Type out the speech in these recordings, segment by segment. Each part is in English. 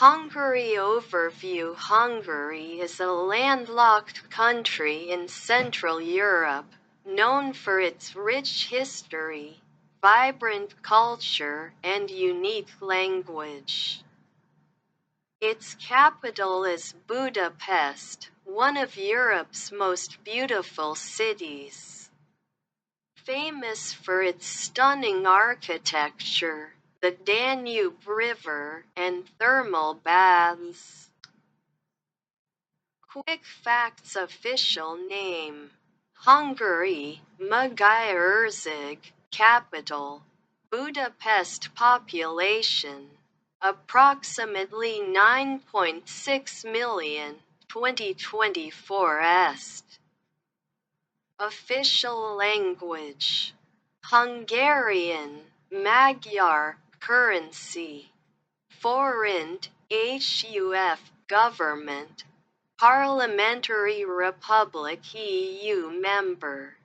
Hungary overview. Hungary is a landlocked country in Central Europe, known for its rich history, vibrant culture, and unique language. Its capital is Budapest, one of Europe's most beautiful cities. Famous for its stunning architecture, the Danube River, and thermal baths. Quick facts. Official name: Hungary, Magyarország, capital, Budapest. Population, approximately 9.6 million, 2024 est. Official language: Hungarian, Magyar, currency, forint, HUF, government, parliamentary republic, EU member.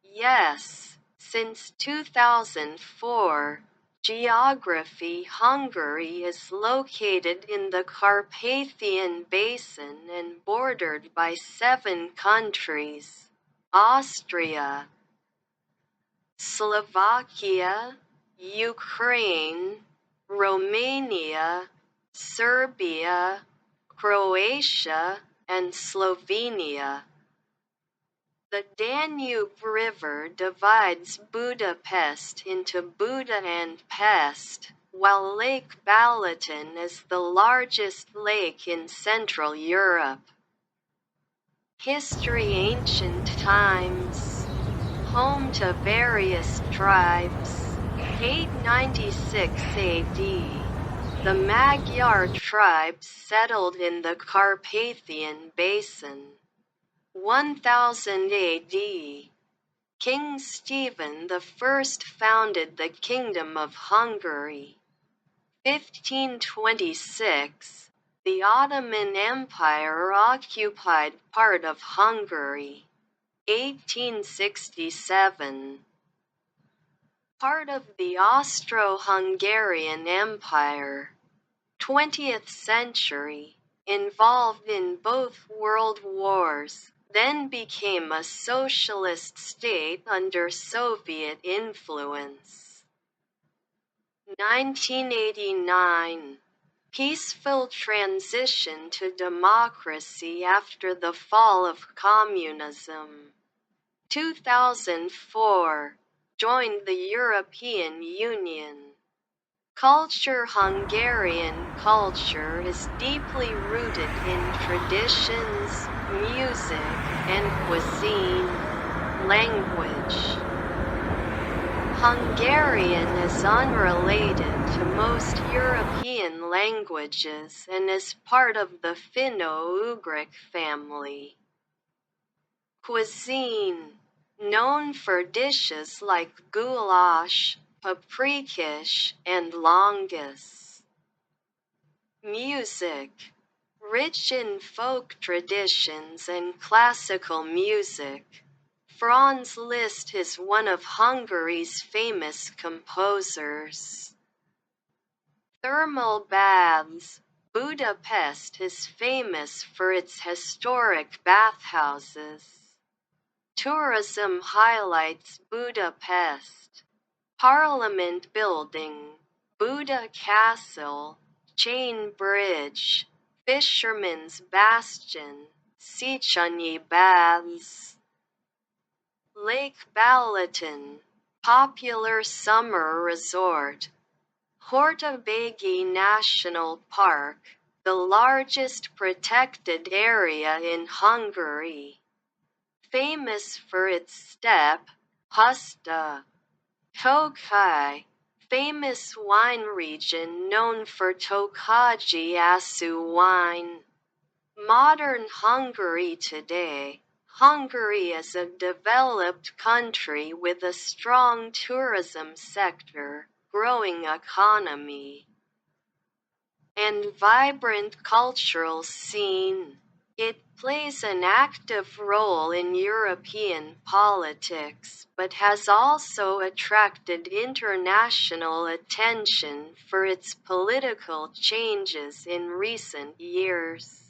Yes, since 2004. Geography: Hungary is located in the Carpathian Basin and bordered by 7 countries: Austria, Slovakia, Ukraine, Romania, Serbia, Croatia, and Slovenia. The Danube River divides Budapest into Buda and Pest, while Lake Balaton is the largest lake in Central Europe. History: ancient times. Home to various tribes. 896 AD. The Magyar tribes settled in the Carpathian Basin. 1000 AD. King Stephen I founded the Kingdom of Hungary. 1526. The Ottoman Empire occupied part of Hungary. 1867. Part of the Austro-Hungarian Empire. 20th century. Involved in both world wars, then became a socialist state under Soviet influence. 1989. Peaceful transition to democracy after the fall of communism. 2004. Joined the European Union. Culture: Hungarian culture is deeply rooted in traditions, music, and cuisine. Language: Hungarian is unrelated to most European languages and is part of the Finno-Ugric family. Cuisine: known for dishes like goulash, paprikash, and longus. Music: rich in folk traditions and classical music. Franz Liszt is one of Hungary's famous composers. Thermal baths: Budapest is famous for its historic bathhouses. Tourism highlights: Budapest, Parliament Building, Buda Castle, Chain Bridge, Fisherman's Bastion, Széchenyi Baths. Lake Balaton, popular summer resort. Hortobágy National Park, the largest protected area in Hungary. Famous for its steppe, Puszta. Tokaj, famous wine region known for Tokaji Asszú wine. Modern Hungary today. Hungary is a developed country with a strong tourism sector, growing economy, and vibrant cultural scene. It plays an active role in European politics, but has also attracted international attention for its political changes in recent years.